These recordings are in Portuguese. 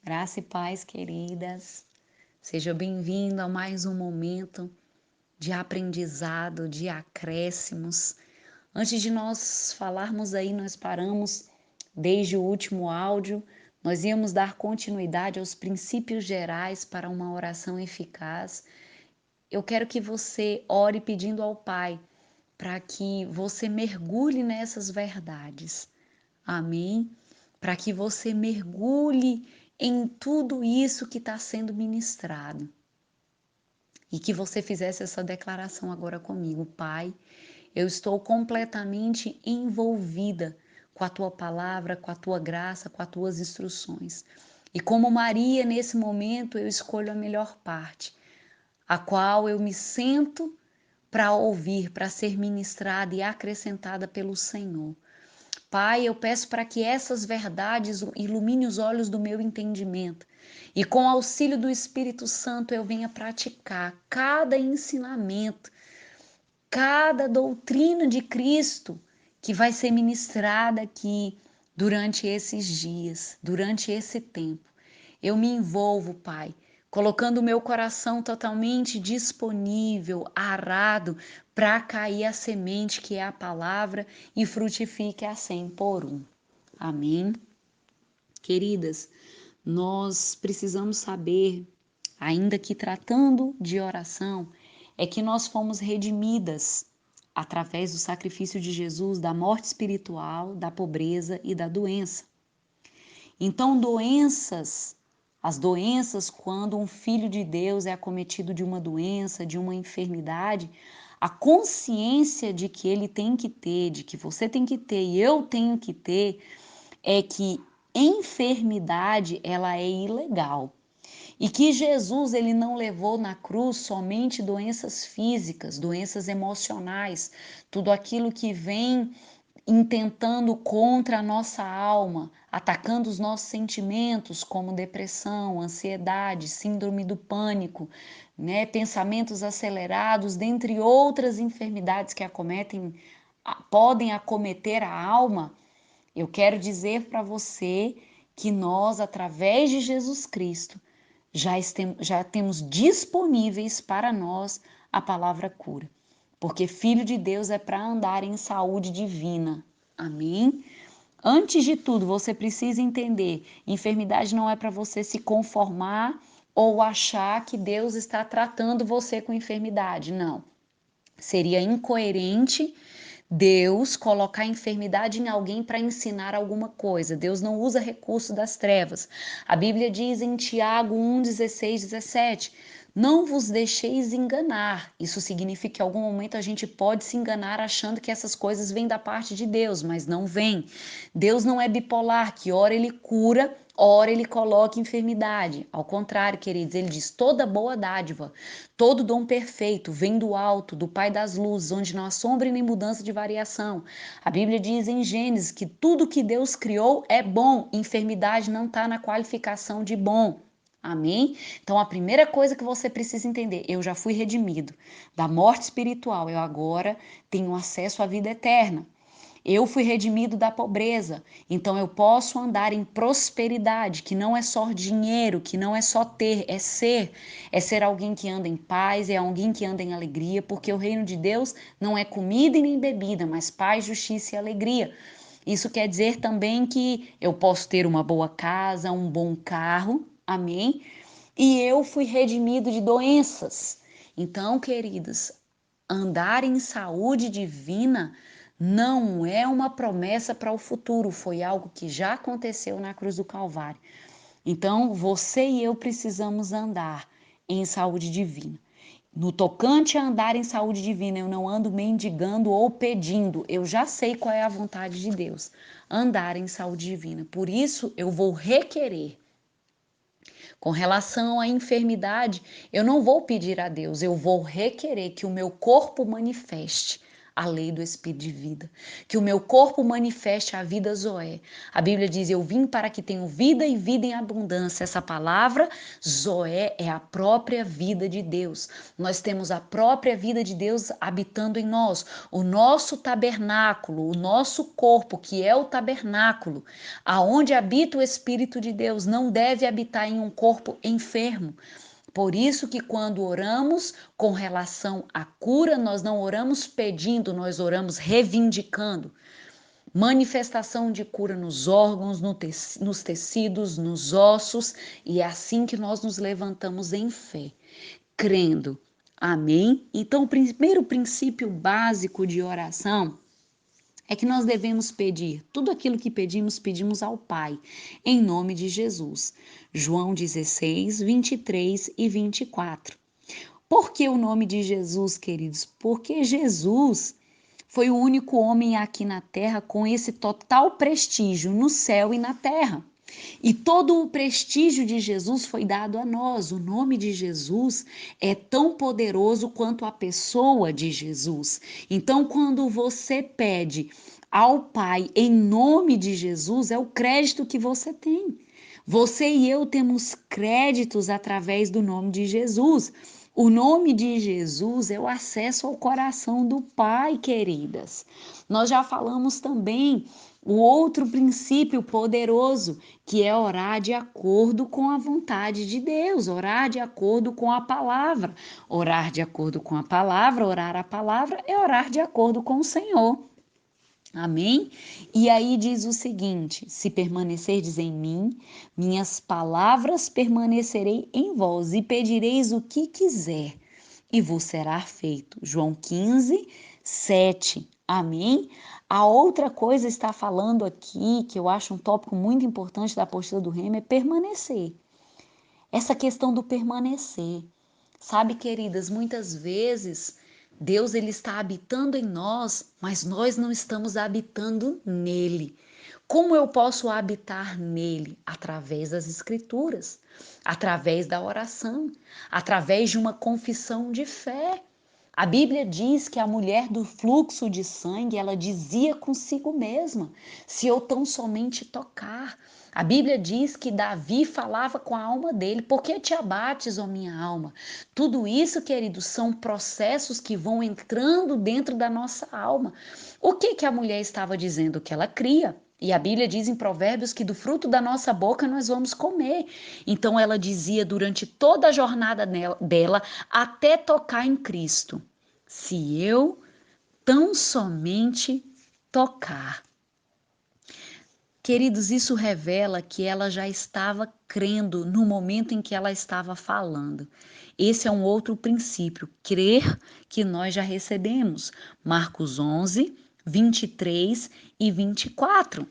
Graça e paz, queridas. Seja bem-vindo a mais um momento de aprendizado, de acréscimos. Antes de nós falarmos aí, nós paramos desde o último áudio, nós íamos dar continuidade aos princípios gerais para uma oração eficaz. Eu quero que você ore pedindo ao Pai para que você mergulhe nessas verdades. Amém? Para que você mergulhe em tudo isso que está sendo ministrado. E que você fizesse essa declaração agora comigo. Pai, eu estou completamente envolvida com a tua palavra, com a tua graça, com as tuas instruções. E como Maria, nesse momento, eu escolho a melhor parte, a qual eu me sento para ouvir, para ser ministrada e acrescentada pelo Senhor. Pai, eu peço para que essas verdades ilumine os olhos do meu entendimento e com auxílio do Espírito Santo eu venha praticar cada ensinamento, cada doutrina de Cristo que vai ser ministrada aqui durante esses dias, durante esse tempo. Eu me envolvo, Pai, colocando o meu coração totalmente disponível, arado, para cair a semente que é a palavra e frutifique a 100 por um. Amém? Queridas, nós precisamos saber, ainda que tratando de oração, é que nós fomos redimidas através do sacrifício de Jesus, da morte espiritual, da pobreza e da doença. Então, as doenças, quando um filho de Deus é acometido de uma doença, de uma enfermidade, a consciência de que ele tem que ter, de que você tem que ter e eu tenho que ter, é que enfermidade ela é ilegal. E que Jesus ele não levou na cruz somente doenças físicas, doenças emocionais, tudo aquilo que vem intentando contra a nossa alma, atacando os nossos sentimentos, como depressão, ansiedade, síndrome do pânico, né, pensamentos acelerados, dentre outras enfermidades que podem acometer a alma. Eu quero dizer para você que nós, através de Jesus Cristo, já temos disponíveis para nós a palavra cura. Porque filho de Deus é para andar em saúde divina. Amém? Antes de tudo, você precisa entender: enfermidade não é para você se conformar ou achar que Deus está tratando você com enfermidade. Não. Seria incoerente Deus colocar enfermidade em alguém para ensinar alguma coisa. Deus não usa recurso das trevas. A Bíblia diz em Tiago 1, 16, 17: não vos deixeis enganar. Isso significa que em algum momento a gente pode se enganar achando que essas coisas vêm da parte de Deus, mas não vêm. Deus não é bipolar, que ora ele cura, ora ele coloca enfermidade. Ao contrário, queridos, ele diz: toda boa dádiva, todo dom perfeito vem do alto, do Pai das luzes, onde não há sombra e nem mudança de variação. A Bíblia diz em Gênesis que tudo que Deus criou é bom, enfermidade não está na qualificação de bom. Amém? Então, a primeira coisa que você precisa entender: eu já fui redimido da morte espiritual, eu agora tenho acesso à vida eterna. Eu fui redimido da pobreza, então eu posso andar em prosperidade, que não é só dinheiro, que não é só ter, é ser alguém que anda em paz, é alguém que anda em alegria, porque o reino de Deus não é comida e nem bebida, mas paz, justiça e alegria. Isso quer dizer também que eu posso ter uma boa casa, um bom carro, amém? E eu fui redimido de doenças. Então, queridos, andar em saúde divina não é uma promessa para o futuro, foi algo que já aconteceu na cruz do Calvário. Então, você e eu precisamos andar em saúde divina. No tocante a andar em saúde divina, eu não ando mendigando ou pedindo, eu já sei qual é a vontade de Deus, andar em saúde divina. Por isso, eu vou requerer. Com relação à enfermidade, eu não vou pedir a Deus, eu vou requerer que o meu corpo manifeste a lei do Espírito de vida. Que o meu corpo manifeste a vida Zoé. A Bíblia diz, eu vim para que tenham vida e vida em abundância. Essa palavra, Zoé, é a própria vida de Deus. Nós temos a própria vida de Deus habitando em nós. O nosso tabernáculo, o nosso corpo, que é o tabernáculo, aonde habita o Espírito de Deus, não deve habitar em um corpo enfermo. Por isso que quando oramos com relação à cura, nós não oramos pedindo, nós oramos reivindicando. Manifestação de cura nos órgãos, nos tecidos, nos ossos, e é assim que nós nos levantamos em fé, crendo. Amém? Então, o primeiro princípio básico de oração é que nós devemos pedir tudo aquilo que pedimos, pedimos ao Pai, em nome de Jesus. João 16, 23 e 24. Por que o nome de Jesus, queridos? Porque Jesus foi o único homem aqui na terra com esse total prestígio no céu e na terra. E todo o prestígio de Jesus foi dado a nós. O nome de Jesus é tão poderoso quanto a pessoa de Jesus. Então, quando você pede ao Pai em nome de Jesus, é o crédito que você tem. Você e eu temos créditos através do nome de Jesus. O nome de Jesus é o acesso ao coração do Pai, queridas. Nós já falamos também o outro princípio poderoso, que é orar de acordo com a vontade de Deus, orar de acordo com a palavra. Orar de acordo com a palavra, orar a palavra é orar de acordo com o Senhor. Amém? E aí diz o seguinte: se permanecerdes em mim, minhas palavras permanecerei em vós, e pedireis o que quiser, e vos será feito. João 15, 7. Amém? A outra coisa está falando aqui, que eu acho um tópico muito importante da apostila do Rema, é permanecer. Essa questão do permanecer. Sabe, queridas, muitas vezes Deus ele está habitando em nós, mas nós não estamos habitando nele. Como eu posso habitar nele? Através das escrituras, através da oração, através de uma confissão de fé. A Bíblia diz que a mulher do fluxo de sangue, ela dizia consigo mesma, se eu tão somente tocar. A Bíblia diz que Davi falava com a alma dele, por que te abates, ó minha alma? Tudo isso, queridos, são processos que vão entrando dentro da nossa alma. O que que a mulher estava dizendo? Que ela cria. E a Bíblia diz em Provérbios que do fruto da nossa boca nós vamos comer. Então ela dizia durante toda a jornada dela, até tocar em Cristo: se eu tão somente tocar. Queridos, isso revela que ela já estava crendo no momento em que ela estava falando. Esse é um outro princípio, crer que nós já recebemos. Marcos 11, 23 e 24.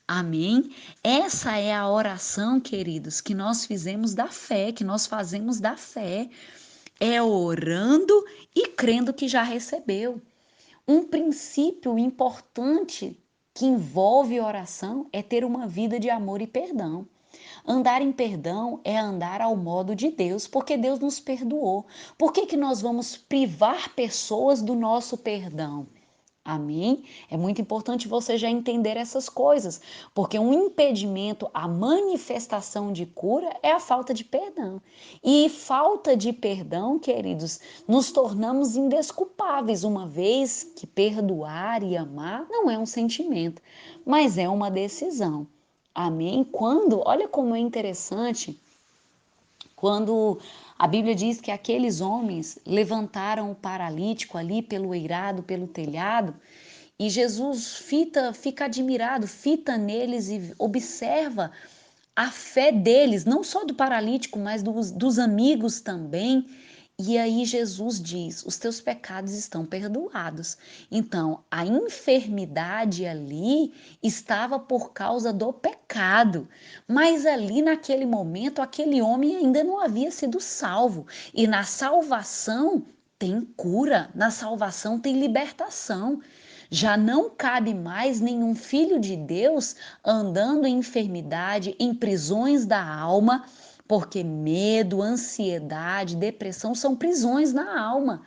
Amém? Essa é a oração, queridos, que nós fizemos da fé, que nós fazemos da fé. É orando e crendo que já recebeu. Um princípio importante que envolve oração é ter uma vida de amor e perdão. Andar em perdão é andar ao modo de Deus, porque Deus nos perdoou. Por que que nós vamos privar pessoas do nosso perdão? Amém? É muito importante você já entender essas coisas, porque um impedimento à manifestação de cura é a falta de perdão. E falta de perdão, queridos, nos tornamos indesculpáveis, uma vez que perdoar e amar não é um sentimento, mas é uma decisão. Amém? Olha como é interessante, quando a Bíblia diz que aqueles homens levantaram o paralítico ali pelo eirado, pelo telhado, e Jesus fica admirado, fita neles e observa a fé deles, não só do paralítico, mas dos amigos também. E aí Jesus diz: os teus pecados estão perdoados. Então, a enfermidade ali estava por causa do pecado. Mas ali naquele momento, aquele homem ainda não havia sido salvo. E na salvação tem cura, na salvação tem libertação. Já não cabe mais nenhum filho de Deus andando em enfermidade, em prisões da alma, porque medo, ansiedade, depressão são prisões na alma.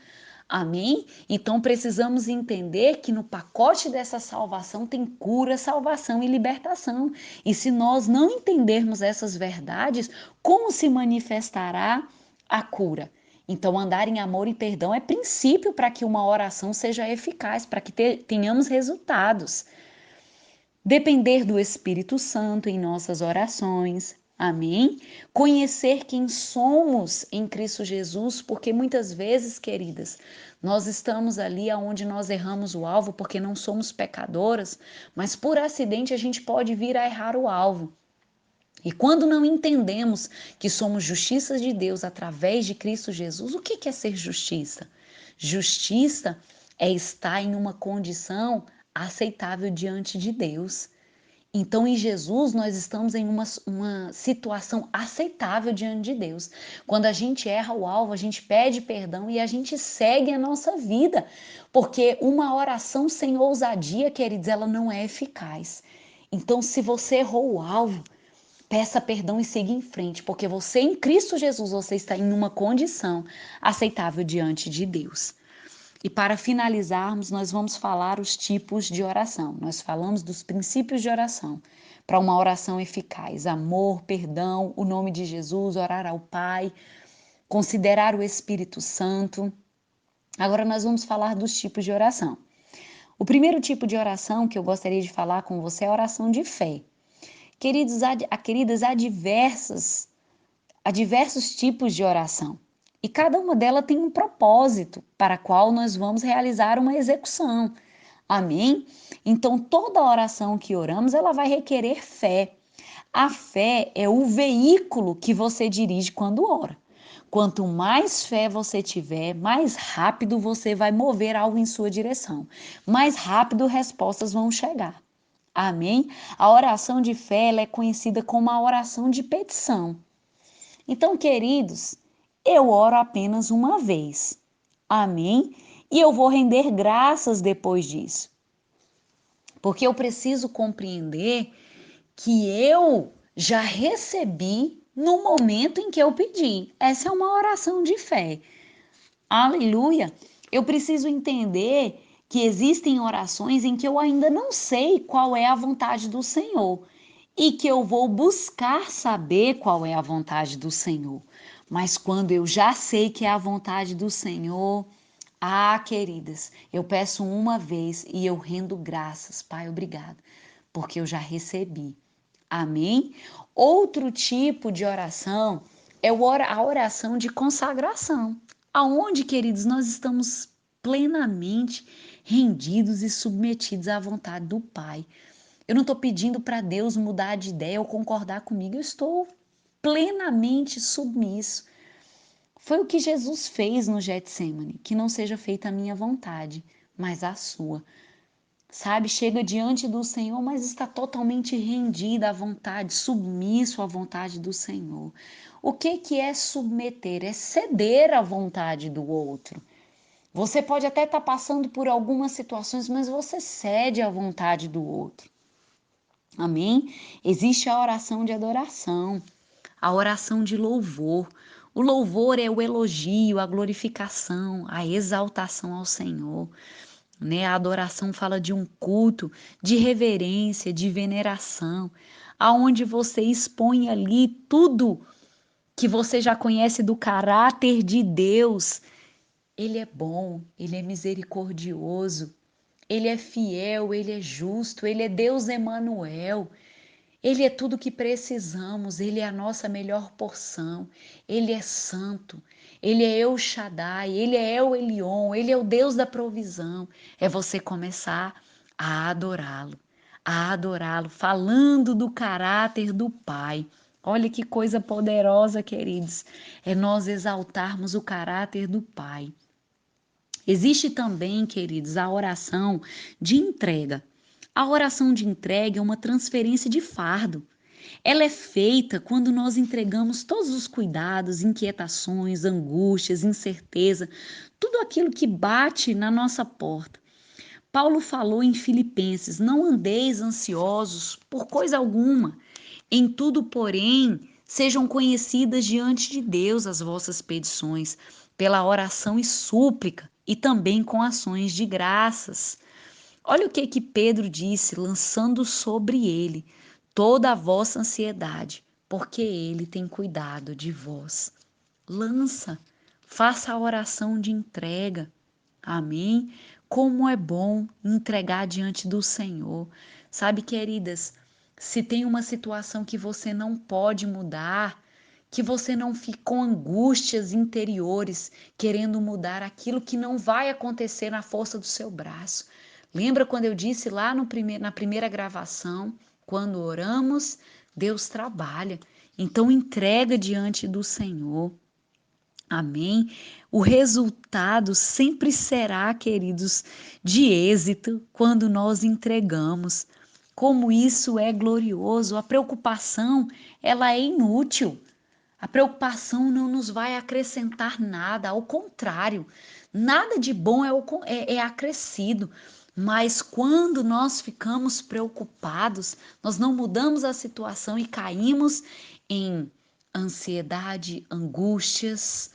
Amém? Então precisamos entender que no pacote dessa salvação tem cura, salvação e libertação. E se nós não entendermos essas verdades, como se manifestará a cura? Então, andar em amor e perdão é princípio para que uma oração seja eficaz, para que tenhamos resultados. Depender do Espírito Santo em nossas orações. Amém? Conhecer quem somos em Cristo Jesus, porque muitas vezes, queridas, nós estamos ali aonde nós erramos o alvo, porque não somos pecadoras, mas por acidente a gente pode vir a errar o alvo. E quando não entendemos que somos justiça de Deus através de Cristo Jesus, o que é ser justiça? Justiça é estar em uma condição aceitável diante de Deus. Então, em Jesus, nós estamos em uma situação aceitável diante de Deus. Quando a gente erra o alvo, a gente pede perdão e a gente segue a nossa vida. Porque uma oração sem ousadia, queridos, ela não é eficaz. Então, se você errou o alvo, peça perdão e siga em frente, porque você em Cristo Jesus, você está em uma condição aceitável diante de Deus. E para finalizarmos, nós vamos falar os tipos de oração. Nós falamos dos princípios de oração. Para uma oração eficaz, amor, perdão, o nome de Jesus, orar ao Pai, considerar o Espírito Santo. Agora nós vamos falar dos tipos de oração. O primeiro tipo de oração que eu gostaria de falar com você é a oração de fé. Queridos, queridas, há diversos tipos de oração. E cada uma delas tem um propósito para qual nós vamos realizar uma execução. Amém? Então, toda oração que oramos, ela vai requerer fé. A fé é o veículo que você dirige quando ora. Quanto mais fé você tiver, mais rápido você vai mover algo em sua direção. Mais rápido respostas vão chegar. Amém? A oração de fé ela é conhecida como a oração de petição. Então, queridos, eu oro apenas uma vez. Amém? E eu vou render graças depois disso. Porque eu preciso compreender que eu já recebi no momento em que eu pedi. Essa é uma oração de fé. Aleluia! Eu preciso entender que existem orações em que eu ainda não sei qual é a vontade do Senhor e que eu vou buscar saber qual é a vontade do Senhor. Mas quando eu já sei que é a vontade do Senhor, queridas, eu peço uma vez e eu rendo graças. Pai, obrigado, porque eu já recebi. Amém? Outro tipo de oração é a oração de consagração, aonde, queridos, nós estamos plenamente rendidos e submetidos à vontade do Pai. Eu não estou pedindo para Deus mudar de ideia ou concordar comigo, eu estou plenamente submisso. Foi o que Jesus fez no Getsemane, que não seja feita a minha vontade, mas a sua. Sabe, chega diante do Senhor, mas está totalmente rendida à vontade, submisso à vontade do Senhor. O que é submeter? É ceder à vontade do outro. Você pode até estar passando por algumas situações, mas você cede à vontade do outro. Amém? Existe a oração de adoração, a oração de louvor. O louvor é o elogio, a glorificação, a exaltação ao Senhor. Né? A adoração fala de um culto, de reverência, de veneração, aonde você expõe ali tudo que você já conhece do caráter de Deus. Ele é bom, ele é misericordioso, ele é fiel, ele é justo, ele é Deus Emanuel. Ele é tudo que precisamos, ele é a nossa melhor porção, ele é santo, ele é El Shaddai, ele é El Elyon, ele é o Deus da provisão. É você começar a adorá-lo, falando do caráter do Pai. Olha que coisa poderosa, queridos, é nós exaltarmos o caráter do Pai. Existe também, queridos, a oração de entrega. A oração de entrega é uma transferência de fardo. Ela é feita quando nós entregamos todos os cuidados, inquietações, angústias, incerteza, tudo aquilo que bate na nossa porta. Paulo falou em Filipenses: não andeis ansiosos por coisa alguma. Em tudo, porém, sejam conhecidas diante de Deus as vossas petições, pela oração e súplica e também com ações de graças. Olha o que Pedro disse, lançando sobre ele toda a vossa ansiedade, porque ele tem cuidado de vós. Lança, faça a oração de entrega. Amém? Como é bom entregar diante do Senhor. Sabe, queridas, se tem uma situação que você não pode mudar, que você não fique com angústias interiores, querendo mudar aquilo que não vai acontecer na força do seu braço. Lembra quando eu disse lá na primeira gravação, quando oramos, Deus trabalha. Então entrega diante do Senhor. Amém? O resultado sempre será, queridos, de êxito quando nós entregamos. Como isso é glorioso! A preocupação, ela é inútil. A preocupação não nos vai acrescentar nada, ao contrário, nada de bom é acrescido. Mas quando nós ficamos preocupados, nós não mudamos a situação e caímos em ansiedade, angústias,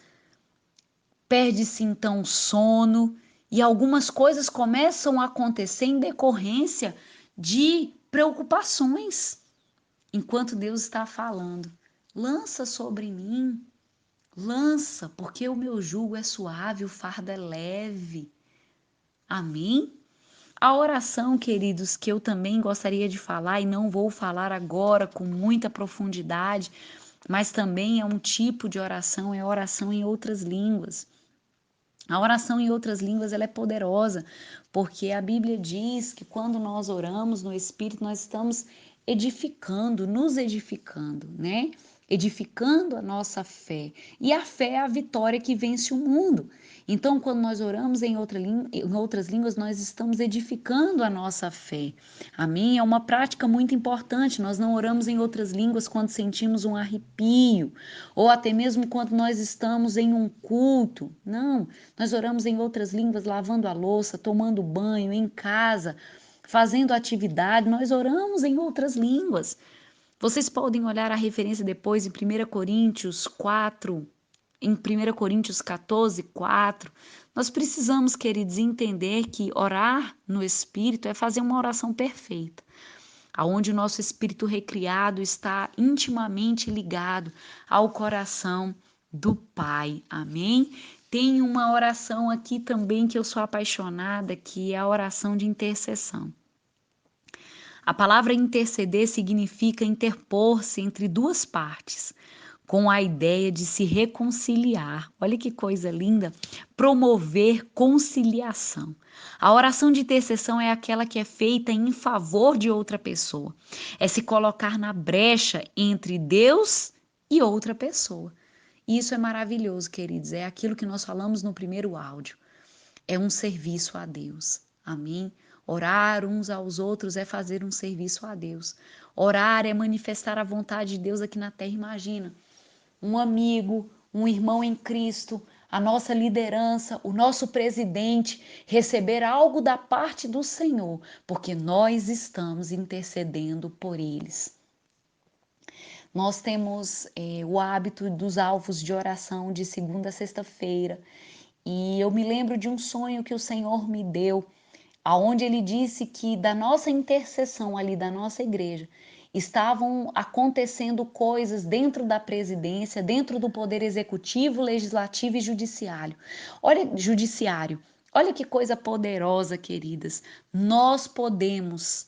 perde-se então o sono e algumas coisas começam a acontecer em decorrência de preocupações. Enquanto Deus está falando, lança sobre mim, lança, porque o meu jugo é suave, o fardo é leve. Amém? A oração, queridos, que eu também gostaria de falar e não vou falar agora com muita profundidade, mas também é um tipo de oração, é a oração em outras línguas. A oração em outras línguas ela é poderosa, porque a Bíblia diz que quando nós oramos no Espírito, nós estamos edificando, nos edificando, né? Edificando a nossa fé. E a fé é a vitória que vence o mundo. Então, quando nós oramos em outras línguas, nós estamos edificando a nossa fé. Amém? É uma prática muito importante. Nós não oramos em outras línguas quando sentimos um arrepio, ou até mesmo quando nós estamos em um culto. Não, nós oramos em outras línguas, lavando a louça, tomando banho, em casa, fazendo atividade. Nós oramos em outras línguas. Vocês podem olhar a referência depois em 1 Coríntios 4, em 1 Coríntios 14, 4. Nós precisamos, queridos, entender que orar no Espírito é fazer uma oração perfeita, aonde o nosso espírito recriado está intimamente ligado ao coração do Pai. Amém? Tem uma oração aqui também que eu sou apaixonada, que é a oração de intercessão. A palavra interceder significa interpor-se entre duas partes, com a ideia de se reconciliar. Olha que coisa linda! Promover conciliação. A oração de intercessão é aquela que é feita em favor de outra pessoa. É se colocar na brecha entre Deus e outra pessoa. E isso é maravilhoso, queridos. É aquilo que nós falamos no primeiro áudio. É um serviço a Deus. Amém? Orar uns aos outros é fazer um serviço a Deus. Orar é manifestar a vontade de Deus aqui na terra. Imagina, um amigo, um irmão em Cristo, a nossa liderança, o nosso presidente receber algo da parte do Senhor, porque nós estamos intercedendo por eles. Nós temos o hábito dos alvos de oração de segunda a sexta-feira, e eu me lembro de um sonho que o Senhor me deu, aonde ele disse que da nossa intercessão ali da nossa igreja estavam acontecendo coisas dentro da presidência, dentro do poder executivo, legislativo e judiciário. Judiciário. Olha que coisa poderosa, queridas. Nós podemos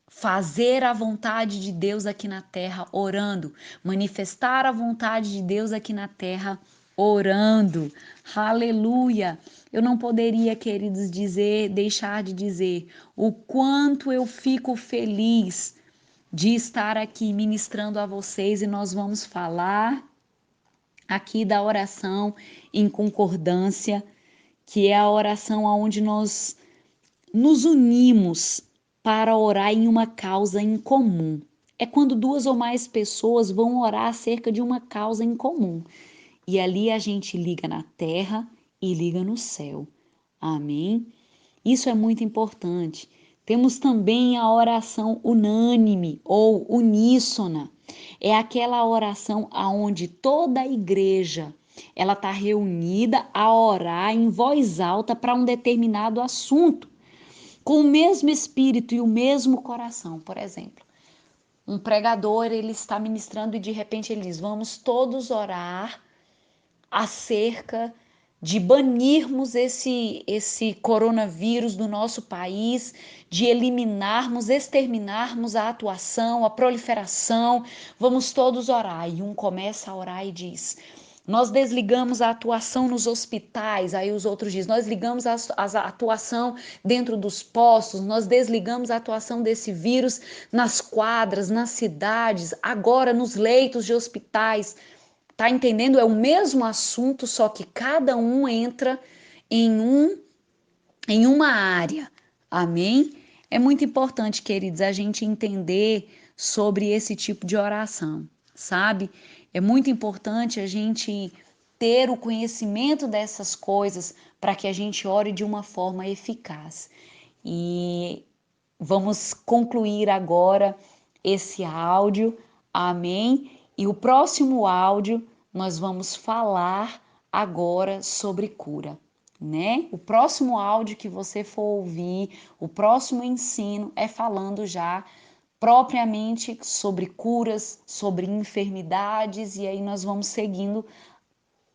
fazer a vontade de Deus aqui na terra orando, manifestar a vontade de Deus aqui na terra orando. Aleluia! Eu não poderia, queridos, deixar de dizer o quanto eu fico feliz de estar aqui ministrando a vocês e nós vamos falar aqui da oração em concordância, que é a oração onde nós nos unimos para orar em uma causa em comum. É quando duas ou mais pessoas vão orar acerca de uma causa em comum. E ali a gente liga na terra e liga no céu. Amém? Isso é muito importante. Temos também a oração unânime ou uníssona. É aquela oração aonde toda a igreja ela está reunida a orar em voz alta para um determinado assunto, com o mesmo espírito e o mesmo coração. Por exemplo, um pregador, ele está ministrando e de repente ele diz: vamos todos orar acerca de banirmos esse coronavírus do nosso país, de eliminarmos, exterminarmos a atuação, a proliferação. Vamos todos orar. E um começa a orar e diz: nós desligamos a atuação nos hospitais. Aí os outros dizem: nós ligamos a atuação dentro dos postos, nós desligamos a atuação desse vírus nas quadras, nas cidades, agora nos leitos de hospitais. Tá entendendo? É o mesmo assunto, só que cada um entra em em uma área. Amém? É muito importante, queridos, a gente entender sobre esse tipo de oração, sabe? É muito importante a gente ter o conhecimento dessas coisas para que a gente ore de uma forma eficaz. E vamos concluir agora esse áudio, amém? E o próximo áudio nós vamos falar agora sobre cura, né? O próximo áudio que você for ouvir, o próximo ensino é falando já propriamente sobre curas, sobre enfermidades, e aí nós vamos seguindo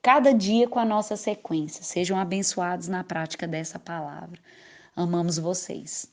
cada dia com a nossa sequência. Sejam abençoados na prática dessa palavra. Amamos vocês.